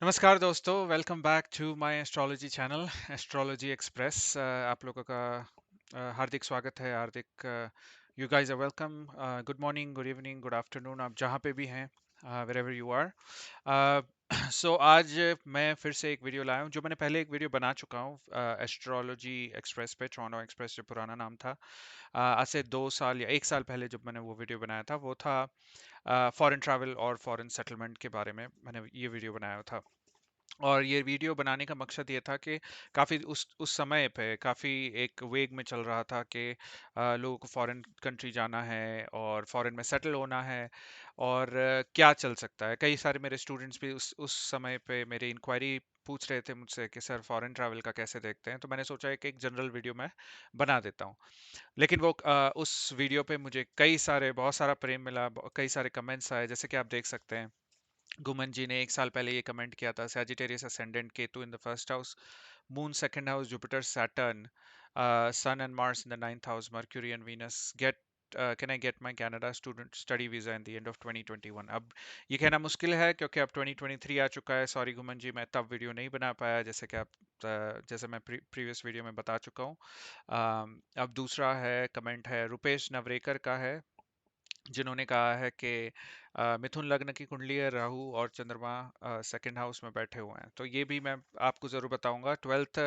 नमस्कार दोस्तों, welcome back to my astrology channel astrology express. आप लोगों का हार्दिक स्वागत है। हार्दिक you guys are welcome. Good morning, good evening, good afternoon, आप जहाँ पे भी हैं, वेरेवर यू आर। सो आज मैं फिर से एक वीडियो लाया हूँ जो मैंने पहले एक वीडियो बना चुका हूँ एस्ट्रोलॉजी एक्सप्रेस पे। टोरंटो एक्सप्रेस जो पुराना नाम था, आज से 2 साल या 1 साल पहले जब मैंने वो वीडियो बनाया था, वो था फॉरेन ट्रैवल और फॉरेन सेटलमेंट के बारे में मैंने ये वीडियो बनाया था। और ये वीडियो बनाने का मकसद ये था कि काफ़ी उस समय पे काफ़ी एक वेग में चल रहा था कि लोगों को फॉरेन कंट्री जाना है और फॉरेन में सेटल होना है। और क्या चल सकता है, कई सारे मेरे स्टूडेंट्स भी उस समय पे मेरी इंक्वायरी पूछ रहे थे मुझसे कि सर फॉरेन ट्रैवल का कैसे देखते हैं। तो मैंने सोचा एक एक जनरल वीडियो मैं बना देता हूँ। लेकिन वो उस वीडियो पे मुझे बहुत सारा प्रेम मिला, कई सारे कमेंट्स आए, जैसे कि आप देख सकते हैं। गुमन जी ने 1 साल पहले ये कमेंट किया था, Sagittarius ascendant Ketu in the first house, moon second house, Jupiter Saturn, sun and Mars in the ninth house, Mercury and Venus. Get can I get my Canada student study visa in the end of 2021। अब ये कहना मुश्किल है क्योंकि अब 2023 आ चुका है। Sorry गुमन जी, मैं तब वीडियो नहीं बना पाया, जैसे कि जैसे मैं प्रीवियस वीडियो में बता चुका हूँ। अब दूसरा है कमेंट है रुपेश नवरेकर का है, जिन्होंने कहा है कि मिथुन लग्न की कुंडली है, राहु और चंद्रमा सेकंड हाउस में बैठे हुए हैं। तो ये भी मैं आपको जरूर बताऊंगा। ट्वेल्थ,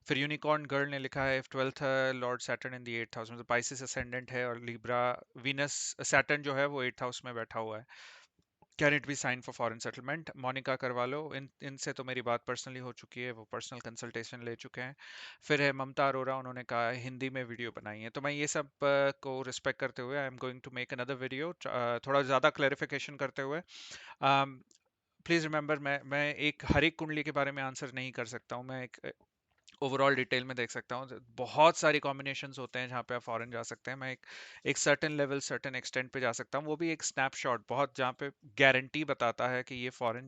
फिर यूनिकॉर्न गर्ल ने लिखा है twelfth Lord Saturn in the eighth house, मतलब पाइसिस असेंडेंट है और लिब्रा वीनस। सैटर्न जो है वो एट्थ हाउस में बैठा हुआ है। Can it be sign for foreign settlement? Monica Carvalho, इनसे तो मेरी बात पर्सनली हो चुकी है, वो पर्सनल कंसल्टेशन ले चुके हैं। फिर है ममता अरोरा, उन्होंने कहा है हिंदी में वीडियो बनाई है। तो मैं ये सब को रिस्पेक्ट करते हुए I am going to make another video, थोड़ा ज़्यादा क्लैरिफिकेशन करते हुए। प्लीज़ रिमेंबर, मैं एक हर एक कुंडली के बारे में आंसर नहीं कर सकता हूँ, मैं एक ओवरऑल डिटेल में देख सकता हूँ। बहुत सारी कॉम्बिनेशंस होते हैं जहाँ पे आप फॉरेन जा सकते हैं। मैं एक सर्टेन लेवल, सर्टेन एक्सटेंट पे जा सकता हूँ, वो भी एक स्नैपशॉट, बहुत जहाँ पे गारंटी बताता है कि ये फॉरेन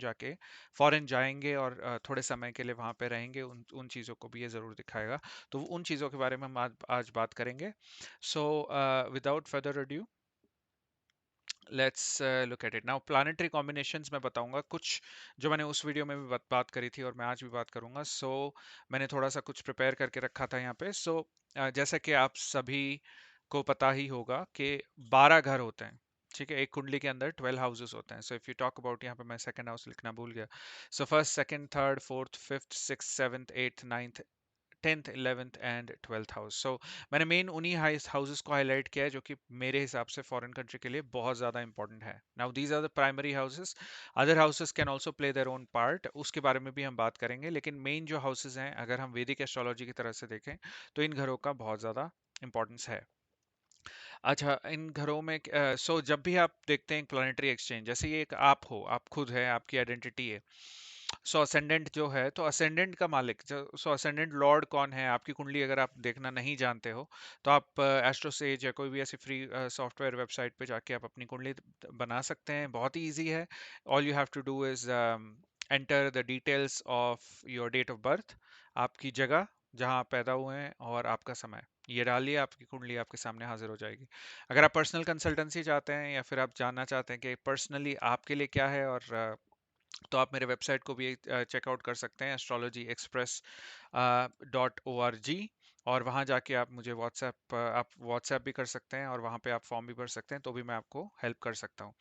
जाएंगे और थोड़े समय के लिए वहाँ पे रहेंगे, उन उन चीज़ों को भी ये ज़रूर दिखाएगा। तो उन चीज़ों के बारे में हम आज बात करेंगे। So without further adieu, let's look at it now. Planetary combinations मैं बताऊंगा कुछ, जो मैंने उस वीडियो में भी बात करी थी और मैं आज भी बात करूंगा। मैंने थोड़ा सा कुछ प्रिपेयर करके रखा था यहाँ पे। जैसा कि आप सभी को पता ही होगा कि 12 घर होते हैं, ठीक है। एक कुंडली के अंदर 12 हाउसेस होते हैं। So if you talk about, यहाँ पे मैं सेकंड हाउस लिखना भूल गया। So first, second, third, fourth, fifth, six, seventh, eighth, ninth, 10th 11th and 12th house. मैंने मेन उन्हीं हाउसेस को हाईलाइट किया है जो कि मेरे हिसाब से फॉरेन कंट्री के लिए बहुत ज़्यादा इंपॉर्टेंट है। Now these are the primary houses, other houses can also play their own part, उसके बारे में भी हम बात करेंगे। लेकिन मेन जो हाउसेस हैं, अगर हम वैदिक एस्ट्रोलॉजी की तरह से देखें, तो इन घरों का बहुत ज़्यादा इंपॉर्टेंस है। अच्छा, इन घरों में जब भी आप देखते हैं प्लानिटरी एक्सचेंज, जैसे ये एक आप हो, आप खुद है, आपकी आइडेंटिटी है। असेंडेंट जो है, तो असेंडेंट का मालिक असेंडेंट लॉर्ड कौन है, आपकी कुंडली अगर आप देखना नहीं जानते हो, तो आप एस्ट्रोसेज या कोई भी ऐसी फ्री सॉफ्टवेयर वेबसाइट पे जाके आप अपनी कुंडली बना सकते हैं। बहुत ही ईजी है। All you have to do is enter the details of your date of birth, आपकी जगह जहां आप पैदा हुए हैं और आपका समय, ये डालिए, आपकी कुंडली आपके सामने हाजिर हो जाएगी। अगर आप पर्सनल कंसल्टेंसी चाहते हैं या फिर आप जानना चाहते हैं कि पर्सनली आपके लिए क्या है, और तो आप मेरे वेबसाइट को भी चेकआउट कर सकते हैं, astrologyexpress.org। और वहाँ जाके आप मुझे आप व्हाट्सएप भी कर सकते हैं और वहाँ पे आप फॉर्म भी भर सकते हैं, तो भी मैं आपको हेल्प कर सकता हूँ।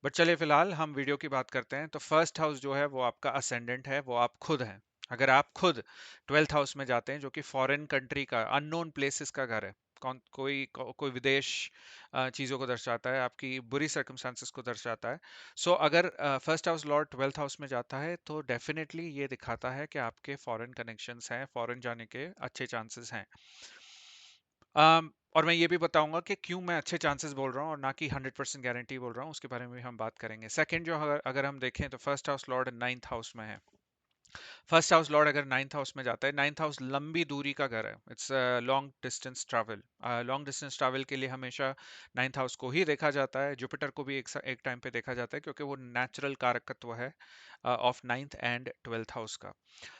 बट चलिए फिलहाल हम वीडियो की बात करते हैं। तो फर्स्ट हाउस जो है वो आपका असेंडेंट है, वो आप खुद हैं। अगर आप खुद 12th हाउस में जाते हैं, जो कि फॉरेन कंट्री का, अननोन प्लेसेस का घर है, कोई विदेश चीज़ों को दर्शाता है, आपकी बुरी सर्कमस्टांसेस को दर्शाता है। अगर first house Lord 12th house में जाता है, तो डेफिनेटली ये दिखाता है कि आपके फॉरेन कनेक्शंस हैं, फॉरेन जाने के अच्छे चांसेस हैं। और मैं ये भी बताऊंगा कि क्यों मैं अच्छे चांसेस बोल रहा हूँ और ना कि 100% गारंटी बोल रहा हूँ, उसके बारे में भी हम बात करेंगे। सेकंड, जो अगर हम देखें, तो first house Lord ninth house में है। फर्स्ट हाउस लॉर्ड अगर नाइन्थ हाउस में जाता है, नाइन्थ हाउस लंबी दूरी का घर है, it's long distance travel. Long distance travel के लिए हमेशा नाइन्थ हाउस को ही देखा जाता है। जुपिटर को भी एक टाइम पे देखा जाता है, क्योंकि वो नेचुरल कारकत्व है of ninth and twelfth house का।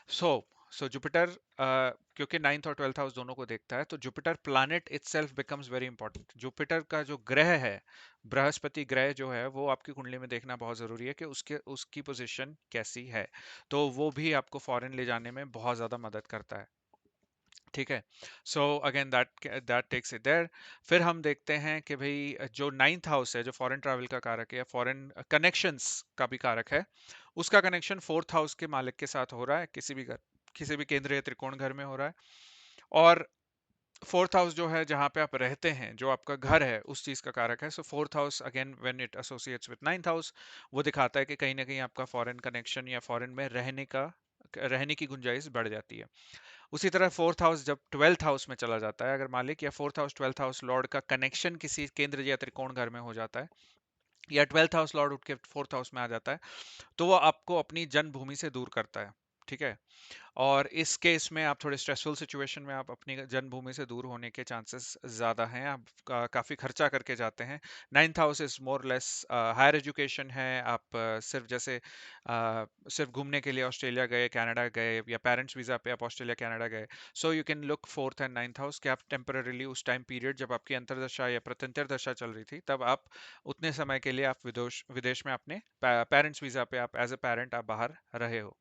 सो सो जुपिटर क्योंकि नाइन्थ और ट्वेल्थ हाउस दोनों को देखता है, तो Jupiter planet itself becomes very important. Jupiter का जो ग्रह है, बृहस्पति ग्रह जो है, वो आपकी कुंडली में देखना बहुत जरूरी है कि उसके उसकी पोजीशन कैसी है। तो वो भी आपको फॉरेन ले जाने में बहुत ज्यादा मदद करता है। ठीक है। So again that takes it there. फिर हम देखते हैं कि भाई जो नाइन्थ हाउस है, जो फॉरेन ट्रैवल का कारक है, फॉरेन कनेक्शंस का भी कारक है, उसका कनेक्शन फोर्थ हाउस के मालिक के साथ हो रहा है, किसी भी केंद्रीय त्रिकोण घर में हो रहा है। और फोर्थ हाउस जो है, जहां पे आप रहते हैं, जो आपका घर है, उस चीज का कारक है। So fourth house again when it associates with ninth house, वो दिखाता है कि कहीं ना कहीं आपका फॉरेन कनेक्शन या फॉरेन में रहने की गुंजाइश बढ़ जाती है। उसी तरह फोर्थ हाउस जब ट्वेल्थ हाउस में चला जाता है, अगर मालिक या fourth house twelfth house Lord का कनेक्शन किसी केंद्र या त्रिकोण घर में हो जाता है, या ट्वेल्थ हाउस लॉर्ड उठ के फोर्थ हाउस में आ जाता है, तो वो आपको अपनी जन्मभूमि से दूर करता है। ठीक है। और इस केस में आप थोड़े स्ट्रेसफुल सिचुएशन में, आप अपनी जन्मभूमि से दूर होने के चांसेस ज़्यादा हैं, आप काफ़ी खर्चा करके जाते हैं। Ninth house is more less higher education है। आप सिर्फ जैसे सिर्फ घूमने के लिए ऑस्ट्रेलिया गए, कनाडा गए, या पेरेंट्स वीज़ा पे आप ऑस्ट्रेलिया कनाडा गए, so you can look fourth and ninth house कि आप टेम्पररीली उस टाइम पीरियड जब आपकी अंतरदशा या प्रत्यंतर दशा चल रही थी, तब आप उतने समय के लिए आप विदेश विदेश में अपने पेरेंट्स वीज़ा पे आप एज ए पेरेंट आप बाहर रहे हो।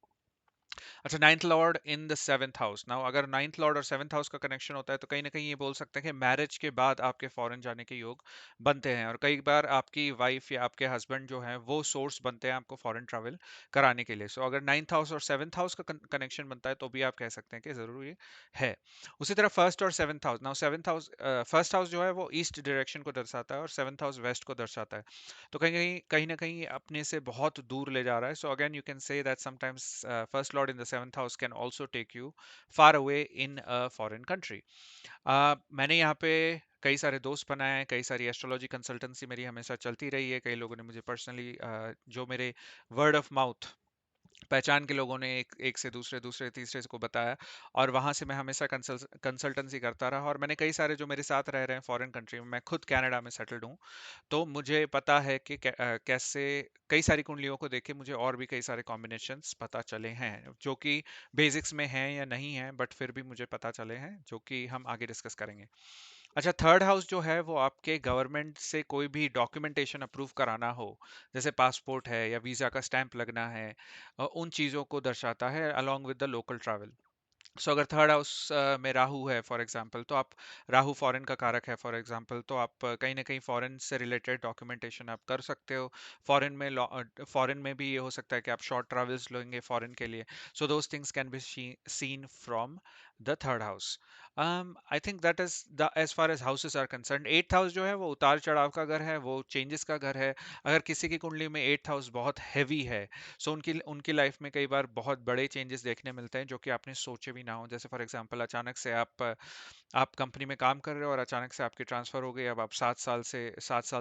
अच्छा, ninth Lord in the seventh house. Now अगर नाइन्थ लॉर्ड और सेवेंथ हाउस का कनेक्शन होता है, तो कहीं ना कहीं ये बोल सकते हैं कि मैरिज के बाद आपके फॉरेन जाने के योग बनते हैं, और कई बार आपकी वाइफ या आपके हस्बैंड जो है, वो सोर्स बनते हैं आपको फॉरेन ट्रैवल कराने के लिए। सो अगर नाइन्थ हाउस और सेवेंथ हाउस का कनेक्शन बनता है, तो भी आप कह सकते हैं कि जरूरी है। उसी तरह फर्स्ट और seventh house, now seventh house, first house जो है वो ईस्ट डायरेक्शन को दर्शाता है, और सेवेंथ हाउस वेस्ट को दर्शाता है। तो कहीं ना कहीं अपने से बहुत दूर ले जा रहा है। So again you can say that sometimes first lord in the seventh house can also take you far away in a foreign country. मैंने यहाँ पे कई सारे दोस्त बनाए हैं, कई सारी एस्ट्रोलॉजी कंसल्टेंसी मेरी हमेशा चलती रही है। कई लोगों ने मुझे पर्सनली, जो मेरे वर्ड ऑफ माउथ पहचान के लोगों ने एक एक से दूसरे, दूसरे तीसरे को बताया, और वहां से मैं हमेशा कंसल्टेंसी करता रहा। और मैंने कई सारे जो मेरे साथ रह रहे हैं फॉरेन कंट्री में, मैं खुद कनाडा में सेटल्ड हूँ, तो मुझे पता है कि कैसे कई सारी कुंडलियों को देख के मुझे और भी कई सारे कॉम्बिनेशंस पता चले हैं, जो कि बेसिक्स में हैं या नहीं हैं, बट फिर भी मुझे पता चले हैं, जो कि हम आगे डिस्कस करेंगे। अच्छा, थर्ड हाउस जो है, वो आपके गवर्नमेंट से कोई भी डॉक्यूमेंटेशन अप्रूव कराना हो, जैसे पासपोर्ट है या वीज़ा का स्टैंप लगना है, उन चीज़ों को दर्शाता है along with the local travel. So अगर थर्ड हाउस में राहु है फॉर एग्जांपल, तो आप, राहु फॉरेन का कारक है फॉर एग्जांपल, तो आप कहीं ना कहीं फॉरेन से रिलेटेड डॉक्यूमेंटेशन आप कर सकते हो। फॉरेन में भी ये हो सकता है कि आप शॉर्ट ट्रैवल्स लेंगे फॉरेन के लिए। So those things can be seen from the third house. I think that is the as far as houses are concerned. Eighth house जो है, वो उतार चढ़ाव का घर है, वो चेंजेस का घर है। अगर किसी की कुंडली में एट्थ हाउस बहुत हैवी है, सो उनकी उनकी लाइफ में कई बार बहुत बड़े चेंजेस देखने मिलते हैं, जो कि आपने सोचे भी ना हो। जैसे फॉर एग्जांपल, अचानक से आप कंपनी में काम कर रहे हो, और अचानक से आपकी ट्रांसफर हो गई। अब आप 7 साल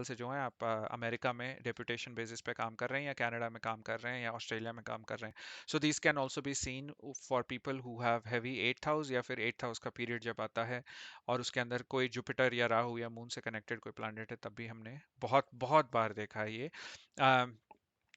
से जो है, आप अमेरिका में डेप्यूटेशन बेसिस पे काम कर रहे हैं, या कनाडा में काम कर रहे हैं, या ऑस्ट्रेलिया में काम कर रहे हैं। So these can also be seen for people who have heavy eighth house, या फिर एट्थ हाउस का पीरियड जब आता है, और उसके अंदर कोई जुपिटर या राहु या मून से कनेक्टेड कोई प्लानट है, तब भी हमने बहुत बहुत बार देखा है ये।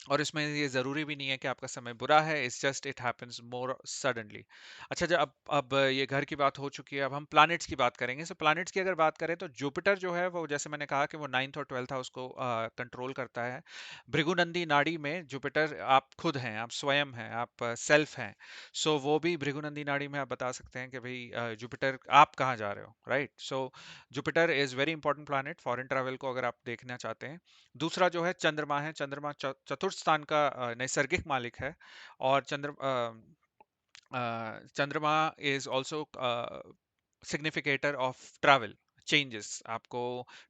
और इसमें ये ज़रूरी भी नहीं है कि आपका समय बुरा है, it's just it happens more suddenly. अच्छा, जब अब ये घर की बात हो चुकी है, अब हम प्लैनेट्स की बात करेंगे। सो प्लैनेट्स की अगर बात करें, तो जुपिटर जो है, वो जैसे मैंने कहा कि वो नाइन्थ और ट्वेल्थ हाउस को कंट्रोल करता है। भृगुनंदी नाड़ी में जुपिटर आप खुद हैं, आप स्वयं हैं, आप सेल्फ हैं। सो वो भी भृगुनंदी नाड़ी में आप बता सकते हैं कि भाई जुपिटर आप कहाँ जा रहे हो, right. So Jupiter is very important planet foreign travel को अगर आप देखना चाहते हैं। दूसरा जो है चंद्रमा है। चंद्रमा चतुर्थ स्थान का नैसर्गिक मालिक है। और चंद्रमा is also significator of travel changes. आपको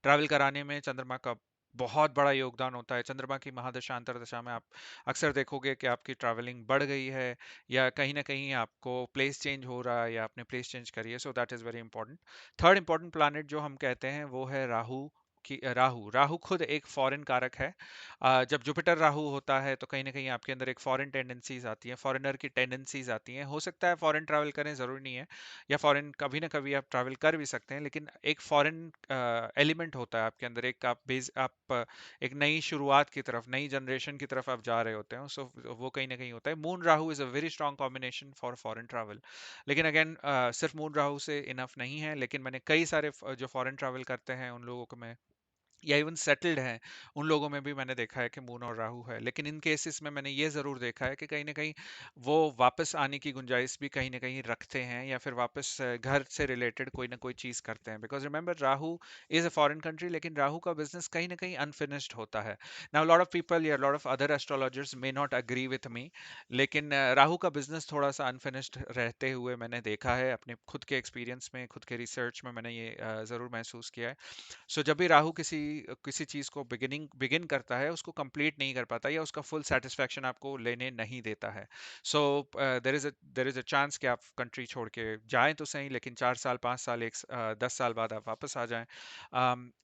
ट्रैवल कराने में चंद्रमा का बहुत बड़ा योगदान होता है। चंद्रमा की महादशा अंतरदशा में आप अक्सर देखोगे कि आपकी ट्रैवलिंग बढ़ गई है, या कहीं ना कहीं आपको प्लेस चेंज हो रहा है, या आपने प्लेस चेंज करी है। So that is very important. Third important planet जो हम कहते हैं, वो है राहु कि राहु राहु खुद एक फॉरेन कारक है। जब जुपिटर राहु होता है तो कहीं ना कहीं आपके अंदर एक फॉरेन टेंडेंसीज आती हैं, फॉरेनर की टेंडेंसीज आती हैं। हो सकता है फॉरेन ट्रैवल करें, ज़रूरी नहीं है, या फॉरेन कभी ना कभी आप ट्रैवल कर भी सकते हैं, लेकिन एक फॉरेन एलिमेंट होता है आपके अंदर, एक एक नई शुरुआत की तरफ, नई जनरेशन की तरफ आप जा रहे होते हैं। सो वो कहीं ना कहीं होता है। Moon Rahu is a very strong combination for foreign travel. लेकिन अगेन सिर्फ मून राहु से इनफ नहीं है, लेकिन मैंने कई सारे जो फॉरेन ट्रैवल करते हैं उन लोगों को मैं, या इवन सेटल्ड हैं उन लोगों में भी मैंने देखा है कि मून और राहु है। लेकिन इन केसेस में मैंने ये ज़रूर देखा है कि कहीं ना कहीं वो वापस आने की गुंजाइश भी कहीं ना कहीं रखते हैं, या फिर वापस घर से रिलेटेड कोई ना कोई चीज़ करते हैं। Because remember, Rahu is a foreign country, लेकिन राहु का बिजनेस कहीं ना कहीं अनफिनिश्ड होता है। नाउ लॉट ऑफ पीपल या lot of other astrologers may not agree with me, लेकिन राहु का बिजनेस थोड़ा सा अनफिनिश्ड रहते हुए मैंने देखा है अपने खुद के एक्सपीरियंस में, खुद के रिसर्च में मैंने ये ज़रूर महसूस किया है। सो जब भी राहु किसी किसी चीज को बिगिन करता है, उसको कंप्लीट नहीं कर पाता, या उसका फुल सेटिस्फेक्शन आपको लेने नहीं देता है। सो देर इज अ चांस कि आप कंट्री छोड़ के जाएं तो सही, लेकिन 4 साल, 5 साल, 10 साल बाद आप वापस आ जाएं।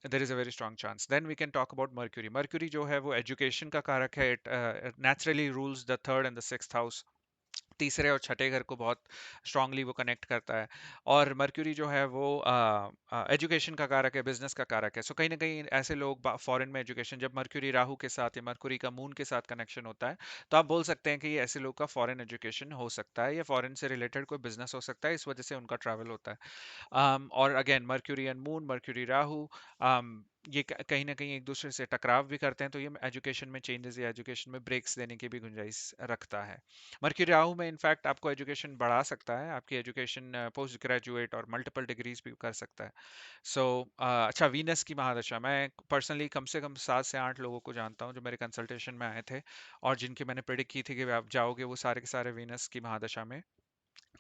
There is a very strong chance. Then we can talk about Mercury. Mercury जो है वो एजुकेशन का कारक है। It naturally rules the third and the sixth house, तीसरे और छठे घर को बहुत स्ट्रांगली वो कनेक्ट करता है। और मर्क्यूरी जो है वो एजुकेशन का कारक है, बिजनेस का कारक है। सो कहीं ना कहीं ऐसे लोग फॉरेन में एजुकेशन, जब मर्क्यूरी राहु के साथ या मर्क्यूरी का मून के साथ कनेक्शन होता है, तो आप बोल सकते हैं कि ये ऐसे लोग का फॉरेन एजुकेशन हो सकता है, या फॉरेन से रिलेटेड कोई बिजनेस हो सकता है, इस वजह से उनका ट्रैवल होता है। और again mercury and moon, mercury Rahu, ये कहीं ना कहीं एक दूसरे से टकराव भी करते हैं, तो ये एजुकेशन में चेंजेस या एजुकेशन में ब्रेक्स देने की भी गुंजाइश रखता है। मर्क्यूरी राहु में इनफैक्ट आपको एजुकेशन बढ़ा सकता है, आपकी एजुकेशन पोस्ट ग्रेजुएट और मल्टीपल डिग्रीज भी कर सकता है। सो अच्छा, वीनस की महादशा, मैं पर्सनली कम से कम 7 से 8 लोगों को जानता हूँ जो मेरे कंसल्टेशन में आए थे, और जिनकी मैंने प्रिडिक्ट की थी कि आप जाओगे, वो सारे के सारे वीनस की महादशा में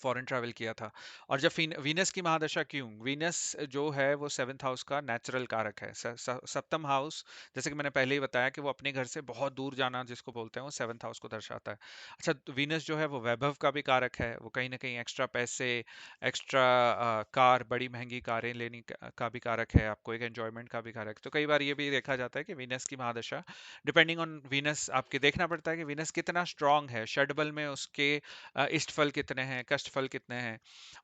फॉरेन ट्रैवल किया था। और जब वीनस की महादशा, क्यों, वीनस जो है वो सेवंथ हाउस का नेचुरल कारक है। सप्तम हाउस, जैसे कि मैंने पहले ही बताया कि वो अपने घर से बहुत दूर जाना जिसको बोलते हैं, वो सेवंथ हाउस को दर्शाता है। अच्छा, तो वीनस जो है वो वैभव का भी कारक है, वो कहीं ना कहीं एक्स्ट्रा पैसे, एक्स्ट्रा कार, बड़ी महंगी कारें लेने का भी कारक है, आपको एक एंजॉयमेंट का भी कारक। तो कई बार ये भी देखा जाता है कि वीनस की महादशा, डिपेंडिंग ऑन वीनस, आपके देखना पड़ता है कि वीनस कितना स्ट्रांग है, षडबल में उसके इष्ट फल कितने हैं, कष्ट फल कितने हैं,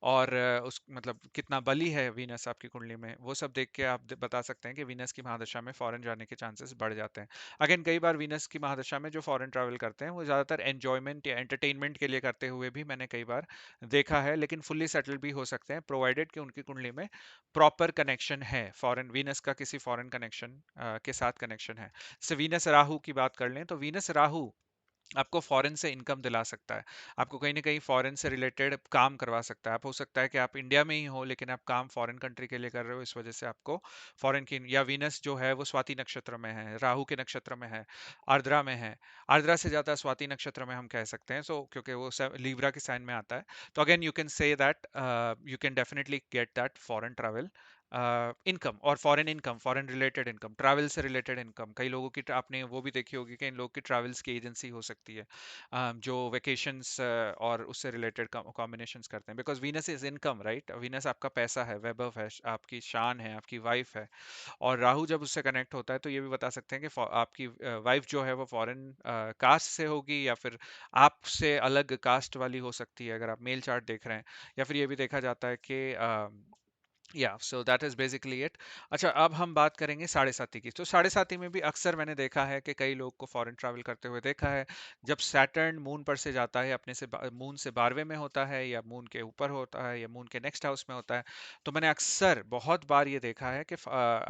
और उस मतलब कितना बली है वीनस आपकी कुंडली में, वो सब देख के आप बता सकते हैं कि वीनस की महादशा में फॉरेन जाने के चांसेस बढ़ जाते हैं। अगेन कई बार वीनस की महादशा में जो फॉरेन ट्रैवल करते हैं वो ज़्यादातर एंजॉयमेंट या एंटरटेनमेंट के लिए करते हुए भी मैंने कई बार देखा है, लेकिन फुल्ली सेटल्ड भी हो सकते हैं, प्रोवाइडेड कि उनकी कुंडली में प्रॉपर कनेक्शन है, फॉरेन वीनस का किसी फॉरेन कनेक्शन के साथ कनेक्शन है। जैसे वीनस राहु की बात कर लें, तो वीनस राहु आपको फॉरेन से इनकम दिला सकता है, आपको कहीं ना कहीं फॉरेन से रिलेटेड काम करवा सकता है। आप, हो सकता है कि आप इंडिया में ही हो, लेकिन आप काम फॉरेन कंट्री के लिए कर रहे हो, इस वजह से आपको फॉरेन की, या वीनस जो है वो स्वाति नक्षत्र में है, राहु के नक्षत्र में है, आर्द्रा में है, आर्द्रा से ज्यादा स्वाति नक्षत्र में हम कह सकते हैं, सो क्योंकि वो लीब्रा के साइन में आता है। तो again you can say that you can definitely get that foreign travel income, और foreign income, foreign related income, travel से रिलेटेड इनकम। कई लोगों की, आपने वो भी देखी होगी कि इन लोगों की ट्रैवल्स की एजेंसी हो सकती है, जो वेकेशंस और उससे रिलेटेड कॉम्बिनेशंस करते हैं, because Venus is income, right, Venus आपका पैसा है, वैभव है, आपकी शान है, आपकी वाइफ है। और राहु जब उससे कनेक्ट होता है तो ये भी बता सकते हैं कि आपकी वाइफ जो है वो फॉरेन कास्ट से होगी, या फिर आपसे अलग कास्ट वाली हो सकती है अगर आप मेल चार्ट देख रहे हैं, या फिर ये भी देखा जाता है कि या so that is basically it. अच्छा, अब हम बात करेंगे साढ़े साथी की। तो साढ़े साथी में भी अक्सर मैंने देखा है कि कई लोग को फॉरेन ट्रैवल करते हुए देखा है। जब सैटर्न मून पर से जाता है, अपने से मून से 12वें में होता है, या मून के ऊपर होता है, या मून के नेक्स्ट हाउस में होता है, तो मैंने अक्सर बहुत बार ये देखा है कि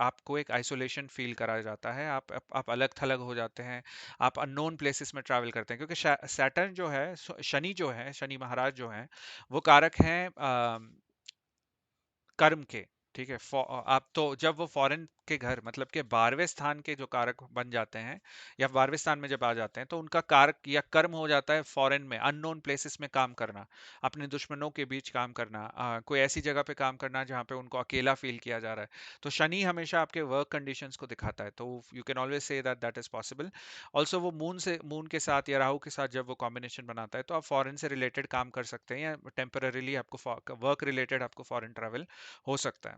आपको एक आइसोलेशन फील कराया जाता है, आप अलग थलग हो जाते हैं, आप अननोन प्लेसेस में ट्रैवल करते हैं, क्योंकि सैटर्न जो है, शनि जो है, शनि महाराज जो हैं, वो कारक हैं कर्म के। ठीक है, आप तो जब वो फॉरेन के घर, मतलब के 12वें स्थान के जो कारक बन जाते हैं, या 12वें स्थान में जब आ जाते हैं, तो उनका कारक या कर्म हो जाता है फॉरेन में, अननोन प्लेसेस में काम करना, अपने दुश्मनों के बीच काम करना, कोई ऐसी जगह पे काम करना जहाँ पे उनको अकेला फील किया जा रहा है। तो शनि हमेशा आपके वर्क कंडीशंस को दिखाता है, तो you can always say that that is possible. Also वो मून के साथ या राहु के साथ जब वो कॉम्बिनेशन बनाता है, तो आप फॉरेन से रिलेटेड काम कर सकते हैं, या टेम्पररीली आपको वर्क रिलेटेड आपको फॉरेन ट्रैवल हो सकता है।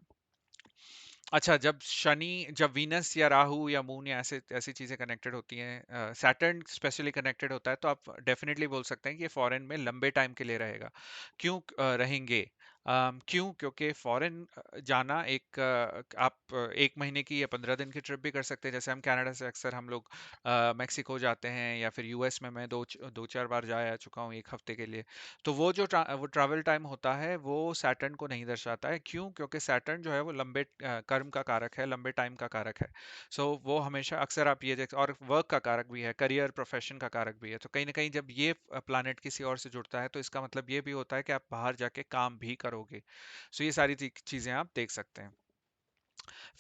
अच्छा, जब वीनस या राहु या मून या ऐसे ऐसी चीजें कनेक्टेड होती हैं, सैटर्न स्पेशली कनेक्टेड होता है, तो आप डेफिनेटली बोल सकते हैं कि ये फॉरेन में लंबे टाइम के लिए रहेगा। क्यों रहेंगे? क्यों? क्योंकि फॉरेन जाना आप 1 महीने की या 15 दिन की ट्रिप भी कर सकते हैं। जैसे हम कनाडा से अक्सर हम लोग मेक्सिको जाते हैं, या फिर यूएस में मैं दो चार बार जा आ चुका हूँ 1 हफ्ते के लिए। तो वो ट्रैवल टाइम होता है, वो सैटर्न को नहीं दर्शाता है। क्यों? क्योंकि सैटर्न जो है वो लंबे कर्म का कारक है, लंबे टाइम का कारक है। सो वो हमेशा अक्सर आप ये देख, और वर्क का कारक भी है, करियर प्रोफेशन का कारक भी है। तो कहीं ना कहीं जब ये प्लानेट किसी और से जुड़ता है, तो इसका मतलब ये भी होता है कि आप बाहर जाके काम भी करोगे। सो ये सारी चीजें आप देख सकते हैं।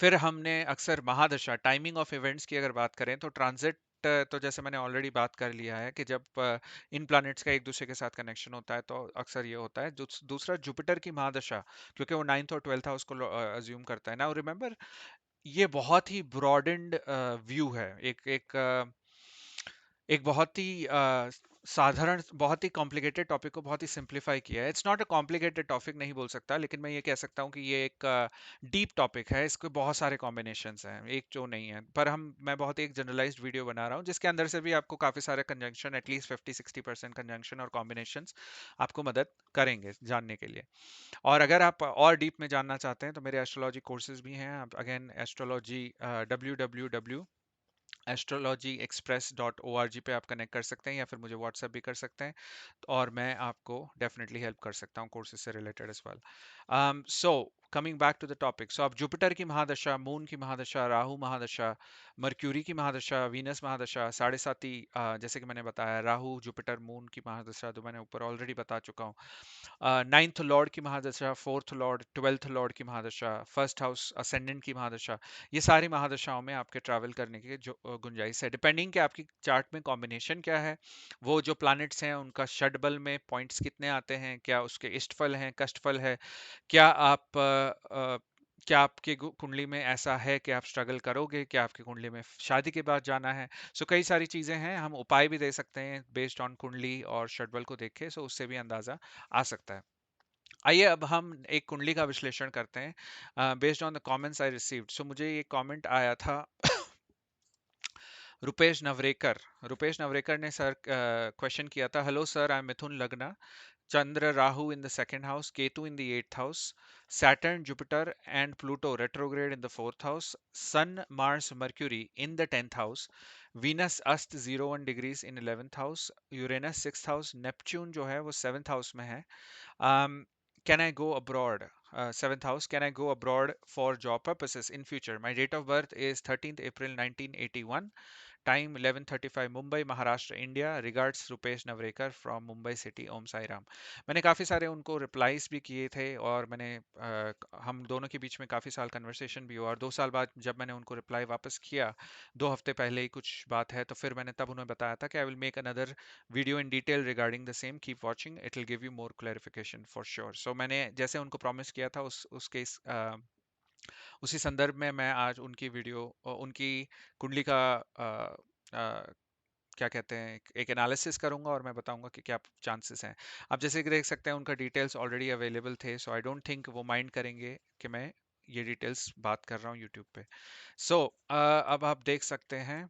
फिर हमने अक्सर महादशा, टाइमिंग ऑफ इवेंट्स की अगर बात करें, तो ट्रांजिट, तो जैसे मैंने ऑलरेडी बात कर लिया है कि जब इन प्लैनेट्स का एक दूसरे के साथ कनेक्शन होता है, तो अक्सर ये होता है। दूसरा जुपिटर की महादशा, क्योंकि वो 9th और 12th हाउस को अज्यूम करता है। नाउ रिमेंबर, ये बहुत ही ब्रॉडेंड व्यू है। एक बहुत ही साधारण, बहुत ही कॉम्प्लिकेटेड टॉपिक को बहुत ही सिंप्लीफाई किया है। It's not a complicated topic नहीं बोल सकता, लेकिन मैं ये कह सकता हूँ कि ये एक डीप टॉपिक है। इसके बहुत सारे कॉम्बिनेशंस हैं, एक जो नहीं है। पर मैं बहुत एक जनरलाइज्ड वीडियो बना रहा हूँ, जिसके अंदर से भी आपको काफ़ी सारे कंजंक्शन, एटलीस्ट 50-60% कंजंक्शन और कॉम्बिनेशंस आपको मदद करेंगे जानने के लिए। और अगर आप और डीप में जानना चाहते हैं, तो मेरे एस्ट्रोलॉजी कोर्सेज भी हैं। आप अगेन एस्ट्रोलॉजी, www astrologyexpress.org पे आप कनेक्ट कर सकते हैं, या फिर मुझे व्हाट्सएप भी कर सकते हैं, और मैं आपको डेफिनेटली हेल्प कर सकता हूँ कोर्सेज से related as well. So coming back to the topic, so आप जुपिटर की महादशा, मून की महादशा, राहु महादशा, मर्क्यूरी की महादशा, वीनस महादशा, साढ़े साती, जैसे कि मैंने बताया, राहु जुपिटर मून की महादशा तो मैंने ऊपर ऑलरेडी बता चुका हूँ। 9th लॉर्ड की महादशा, 4th लॉर्ड, 12th लॉर्ड की महादशा, फर्स्ट हाउस असेंडेंट की महादशा, ये सारी महादशाओं में आपके ट्रैवल करने की जो गुंजाइश है, डिपेंडिंग कि आपकी चार्ट में कॉम्बिनेशन क्या है। वो जो प्लैनेट्स हैं, उनका षटबल में पॉइंट्स कितने आते हैं, क्या उसके इष्टफल हैं, कष्टफल है, क्या आप क्या आपकी कुंडली में ऐसा है कि आप स्ट्रगल करोगे, क्या आपकी कुंडली में शादी के बाद जाना है। सो कई सारी चीजें हैं, हम उपाय भी दे सकते हैं बेस्ड ऑन कुंडली और षटबल को देख के। सो उससे भी अंदाजा आ सकता है। आइए अब हम एक कुंडली का विश्लेषण करते हैं based on the comments I received. So मुझे ये कमेंट आया था रुपेश नवरेकर ने सर क्वेश्चन किया था। हेलो सर, आई एम मिथुन लग्ना, Chandra Rahu in the second house, Ketu in the eighth house, Saturn, Jupiter, and Pluto retrograde in the fourth house, Sun, Mars, Mercury in the 10th house, Venus अस्त 01 degrees in 11th house, Uranus 6th house, Neptune जो है वो 7th house में है। Can I go abroad? 7th house, can I go abroad for job purposes in future? My date of birth is 13th April 1981. Time 11:35 Mumbai Maharashtra India. Regards Rupesh Navrekar from Mumbai city. Om Sai Ram. मैंने काफ़ी सारे उनको replies भी किए थे, और हम दोनों के बीच में काफ़ी साल कन्वर्सेशन भी हुआ, और 2 साल बाद जब मैंने उनको रिप्लाई वापस किया, 2 हफ्ते पहले ही कुछ बात है, तो फिर मैंने तब उन्हें बताया था कि I will make another video in detail regarding the same, keep watching, it will give you more clarification for sure. So मैंने जैसे उनको प्रॉमिस किया था, उसी संदर्भ में मैं आज उनकी उनकी कुंडली का क्या कहते हैं, एक एनालिसिस करूंगा, और मैं बताऊंगा कि क्या चांसेस हैं। आप जैसे कि देख सकते हैं, उनका डिटेल्स ऑलरेडी अवेलेबल थे, सो आई डोंट थिंक वो माइंड करेंगे कि मैं ये डिटेल्स बात कर रहा हूँ यूट्यूब पे। सो अब आप देख सकते हैं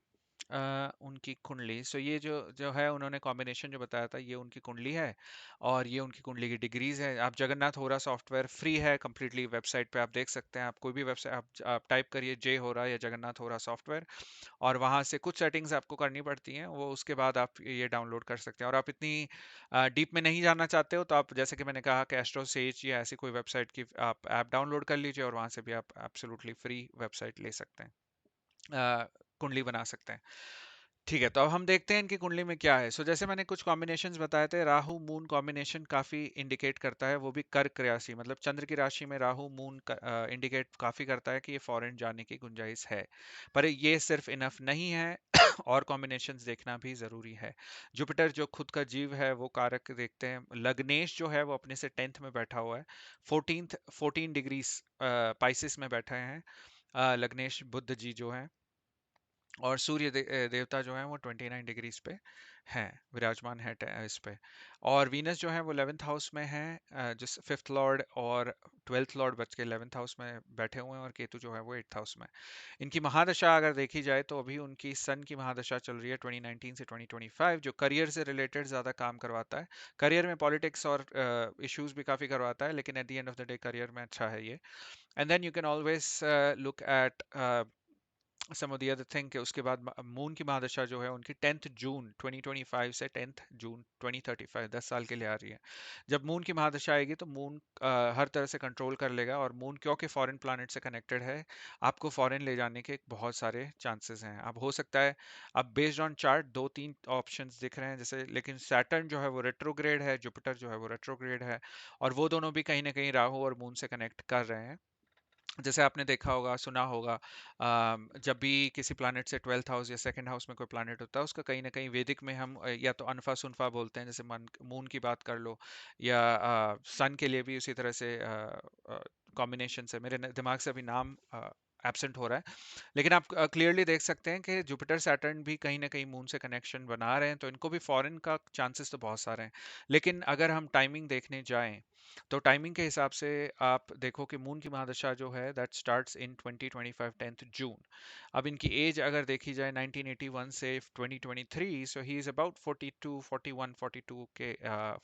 उनकी कुंडली। सो ये जो जो है, उन्होंने कॉम्बिनेशन जो बताया था, ये उनकी कुंडली है, और ये उनकी कुंडली की डिग्रीज है। आप जगन्नाथ होरा सॉफ्टवेयर फ्री है कंप्लीटली, वेबसाइट पे आप देख सकते हैं। आप कोई भी वेबसाइट आप टाइप करिए जे होरा या जगन्नाथ होरा सॉफ्टवेयर, और वहाँ से कुछ सेटिंग्स आपको करनी पड़ती हैं, वो उसके बाद आप ये डाउनलोड कर सकते हैं। और आप इतनी डीप में नहीं जाना चाहते हो, तो आप जैसे कि मैंने कहा कि एस्ट्रो सेज या ऐसी कोई वेबसाइट की आप ऐप डाउनलोड कर लीजिए, और वहाँ से भी आप एब्सोल्युटली फ्री वेबसाइट ले सकते हैं, कुंडली बना सकते हैं। ठीक है, तो अब हम देखते हैं इनकी कुंडली में क्या है। सो जैसे मैंने कुछ कॉम्बिनेशंस बताए थे, राहु मून कॉम्बिनेशन काफी इंडिकेट करता है, वो भी कर्क राशि, मतलब चंद्र की राशि में राहु मून इंडिकेट काफी करता है कि ये फॉरेन जाने की गुंजाइश है। पर ये सिर्फ इनफ नहीं है और कॉम्बिनेशंस देखना भी जरूरी है। जुपिटर जो खुद का जीव है, वो कारक देखते हैं। लग्नेश जो है वो अपने से 10th में बैठा हुआ है, 14 डिग्रीज पाइसिस में बैठे हैं लग्नेश बुद्ध जी जो है। और सूर्य देवता जो है वो 29 डिग्रीज पे हैं, विराजमान है इस पे। और वीनस जो है वो 11th हाउस में है, जिस फिफ्थ लॉर्ड और ट्वेल्थ लॉर्ड बच के 11th हाउस में बैठे हुए हैं, और केतु जो है वो 8th हाउस में। इनकी महादशा अगर देखी जाए तो अभी उनकी सन की महादशा चल रही है 2019 से 2025, जो करियर से रिलेटेड ज़्यादा काम करवाता है। करियर में पॉलिटिक्स और इश्यूज भी काफ़ी करवाता है, लेकिन at the end of the day career में अच्छा है ये। And then you can always look at some of the other thing, कि उसके बाद मून की महादशा जो है उनकी 10th जून 2025 से 10th जून 2035, 10 साल के लिए आ रही है। जब मून की महादशा आएगी तो मून हर तरह से कंट्रोल कर लेगा, और मून क्योंकि फॉरेन प्लैनेट से कनेक्टेड है, आपको फॉरेन ले जाने के बहुत सारे चांसेस हैं। अब हो सकता है, अब बेस्ड ऑन चार्ट दो तीन ऑप्शंस दिख रहे हैं जैसे, लेकिन सैटर्न जो है वो रेट्रोग्रेड है, जुपिटर जो है वो रेट्रोग्रेड है, और वो दोनों भी कहीं ना कहीं राहु और मून से कनेक्ट कर रहे हैं। जैसे आपने देखा होगा, सुना होगा, जब भी किसी प्लैनेट से 12th हाउस या सेकंड हाउस में कोई प्लैनेट होता है, उसका कहीं ना कहीं वैदिक में हम या तो अनफा सुनफा बोलते हैं, जैसे मन मून की बात कर लो, या सन के लिए भी उसी तरह से कॉम्बिनेशन से, मेरे दिमाग से अभी नाम एब्सेंट हो रहा है, लेकिन आप क्लियरली देख सकते हैं कि जुपिटर सैटर्न भी कहीं ना कहीं मून से कनेक्शन बना रहे हैं, तो इनको भी फॉरेन का चांसेस तो बहुत सारे हैं। लेकिन अगर हम टाइमिंग देखने जाएं, तो टाइमिंग के हिसाब से आप देखो कि मून की महादशा जो है दैट स्टार्ट्स इन 2025 10th जून। अब इनकी एज अगर देखी जाए 1981 से 2023, सो ही इज अबाउट 42 41 42 के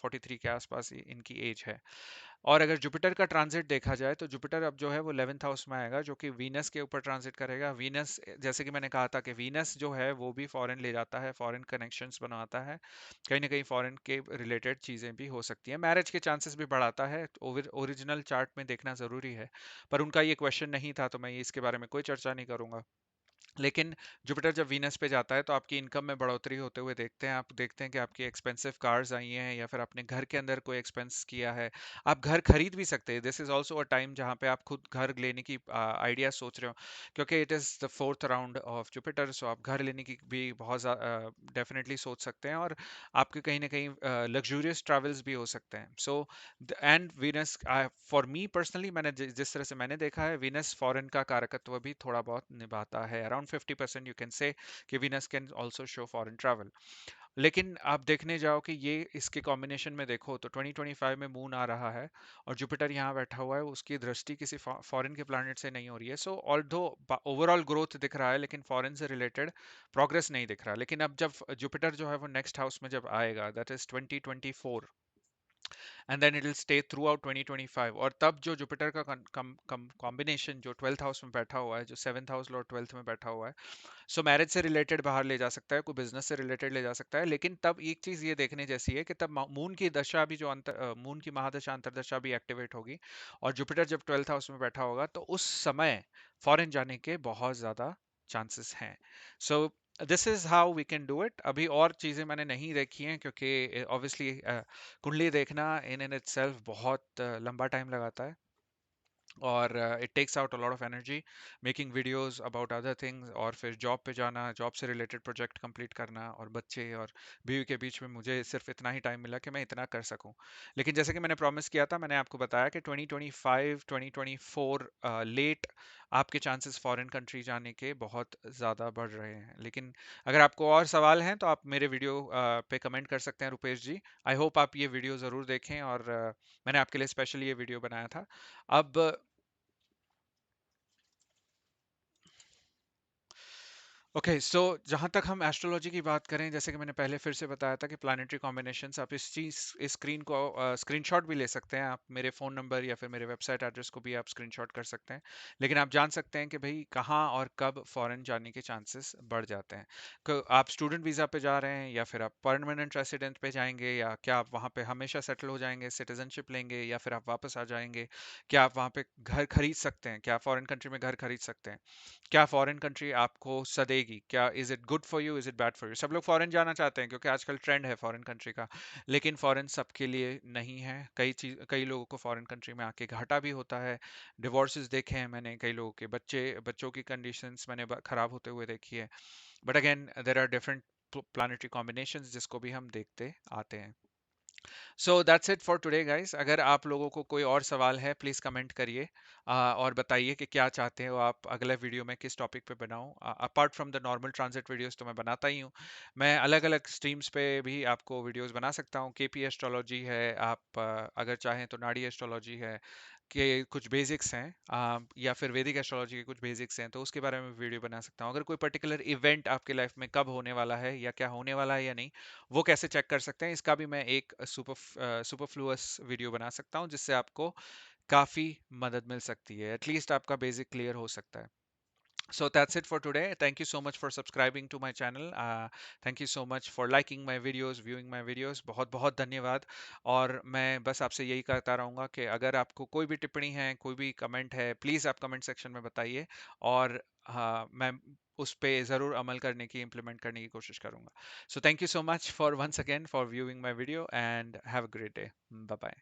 43 के आसपास इनकी एज है। और अगर जुपिटर का ट्रांजिट देखा जाए तो जुपिटर अब जो है वो 11th हाउस में आएगा, जो कि वीनस के ऊपर ट्रांजिट करेगा। वीनस, जैसे कि मैंने कहा था कि वीनस जो है वो भी फॉरेन ले जाता है, फॉरेन कनेक्शंस बनाता है, कहीं ना कहीं फॉरेन के रिलेटेड चीज़ें भी हो सकती हैं, मैरिज के चांसेस भी बढ़ाता है। ओरिजिनल चार्ट में देखना ज़रूरी है, पर उनका ये क्वेश्चन नहीं था, तो मैं इसके बारे में कोई चर्चा नहीं करूंगा। लेकिन जुपिटर जब वीनस पे जाता है तो आपकी इनकम में बढ़ोतरी होते हुए देखते हैं, आप देखते हैं कि आपकी एक्सपेंसिव कार्स आई हैं, या फिर आपने घर के अंदर कोई एक्सपेंस किया है, आप घर खरीद भी सकते हैं। This is also a time जहाँ पे आप खुद घर लेने की आइडिया सोच रहे हो, क्योंकि it is the fourth round of Jupiter, so आप घर लेने की भी बहुत डेफिनेटली सोच सकते हैं, और आपके कहीं ना कहीं लग्जूरियस ट्रैवल्स भी हो सकते हैं। So and Venus, for me personally, मैंने जिस तरह से मैंने देखा है, वीनस फॉरेन का कारकत्व भी थोड़ा बहुत निभाता है, अराउंड 50% यू कैन से कि Venus can also show foreign travel. लेकिन आप देखने जाओ कि ये इसके कॉम्बिनेशन में देखो तो 2025 में मून आ रहा है, और जुपिटर यहाँ बैठा हुआ है, उसकी दृष्टि किसी फॉरेन के प्लैनेट से नहीं हो रही है। सो ऑल्दो ओवरऑल ग्रोथ दिख रहा है, लेकिन फॉरेन से रिलेटेड प्रोग्रेस नहीं दिख रहा। लेकिन अब जब जुपिटर जो है वो नेक्स्ट हाउस में जब आएगा, that is 2024, and then it will stay throughout 2025, और तब जो जुपिटर का कॉम्बिनेशन जो 12th हाउस में बैठा हुआ है, जो 7th हाउस लॉर्ड 12th में बैठा हुआ है, सो मैरिज से रिलेटेड बाहर ले जा सकता है, कोई बिजनेस से रिलेटेड ले जा सकता है। लेकिन तब एक चीज ये देखने जैसी है कि तब मून की दशा भी, जो मून की महादशा अंतरदशा भी एक्टिवेट होगी, और जुपिटर जब 12th हाउस में बैठा होगा, तो उस समय फॉरेन जाने के बहुत ज्यादा चांसेस हैं। So this is how we can do it. अभी और चीजें मैंने नहीं देखी हैं, क्योंकि ऑब्वियसली कुंडली देखना इन इन इटसेल्फ बहुत लंबा टाइम लगाता है, और it takes out a lot of energy making videos about other things, और फिर जॉब पे जाना, जॉब से रिलेटेड प्रोजेक्ट कंप्लीट करना, और बच्चे और बीवी के बीच में मुझे सिर्फ इतना ही टाइम मिला कि मैं इतना कर सकूं। लेकिन जैसे कि मैंने प्रॉमिस किया था, मैंने आपको बताया कि 2025 2024 लेट आपके चांसेस फॉरेन कंट्री जाने के बहुत ज़्यादा बढ़ रहे हैं। लेकिन अगर आपको और सवाल हैं तो आप मेरे वीडियो पे कमेंट कर सकते हैं, रुपेश जी। आई होप आप ये वीडियो ज़रूर देखें, और मैंने आपके लिए स्पेशली ये वीडियो बनाया था। अब ओके, सो जहाँ तक हम एस्ट्रोलॉजी की बात करें, जैसे कि मैंने पहले फिर से बताया था कि प्लानिटरी कॉम्बिनेशंस, आप इस स्क्रीन को स्क्रीनशॉट भी ले सकते हैं, आप मेरे फ़ोन नंबर या फिर मेरे वेबसाइट एड्रेस को भी आप स्क्रीनशॉट कर सकते हैं। लेकिन आप जान सकते हैं कि भाई कहाँ और कब फॉरेन जाने के चांसेस बढ़ जाते हैं। आप स्टूडेंट वीज़ा पे जा रहे हैं, या फिर आप परमानेंट रेसिडेंट पे जाएंगे, या क्या आप वहाँ पे हमेशा सेटल हो जाएंगे, सिटीजनशिप लेंगे, या फिर आप वापस आ जाएंगे, क्या आप वहाँ पे घर खरीद सकते हैं, क्या फॉरेन कंट्री में घर खरीद सकते हैं, क्या फॉरेन कंट्री आपको सदेगी, क्या is it good for you, is it bad for you. सब लोग फॉरेन जाना चाहते हैं, क्योंकि आजकल ट्रेंड है फॉरेन कंट्री का, लेकिन फॉरेन सबके लिए नहीं है। कई लोगों को फॉरेन कंट्री में आके घाटा भी होता है। डिवोर्सेस देखे हैं मैंने, कई लोगों के बच्चों की कंडीशंस मैंने खराब होते हुए देखी है। But again there are different planetary combinations जिसको भी हम देखते आते हैं। So that's it for today guys. अगर आप लोगों को कोई और सवाल है प्लीज़ कमेंट करिए, और बताइए कि क्या चाहते हो आप अगले वीडियो में किस टॉपिक पे बनाऊं। Apart from the normal transit videos तो मैं बनाता ही हूँ, मैं अलग अलग स्ट्रीम्स पे भी आपको वीडियोस बना सकता हूँ। केपी एस्ट्रोलॉजी है, आप अगर चाहें तो नाड़ी एस्ट्रोलॉजी है, के कुछ बेसिक्स हैं, या फिर वैदिक एस्ट्रोलॉजी के कुछ बेसिक्स हैं, तो उसके बारे में वीडियो बना सकता हूँ। अगर कोई पर्टिकुलर इवेंट आपके लाइफ में कब होने वाला है या क्या होने वाला है या नहीं, वो कैसे चेक कर सकते हैं, इसका भी मैं एक सुपरफ्लुअस वीडियो बना सकता हूँ, जिससे आपको काफ़ी मदद मिल सकती है, एटलीस्ट आपका बेसिक क्लियर हो सकता है। So that's it for today. Thank you so much for subscribing to my channel. Thank you so much for liking my videos, viewing my videos. बहुत बहुत धन्यवाद। और मैं बस आपसे यही कहता रहूँगा कि अगर आपको कोई भी टिप्पणी है, कोई भी कमेंट है, प्लीज़ आप कमेंट सेक्शन में बताइए, और हाँ, मैं उस पे ज़रूर अमल करने की, इम्प्लीमेंट करने की कोशिश करूँगा। So thank you so much for once again for viewing my video and have a great day. Bye bye.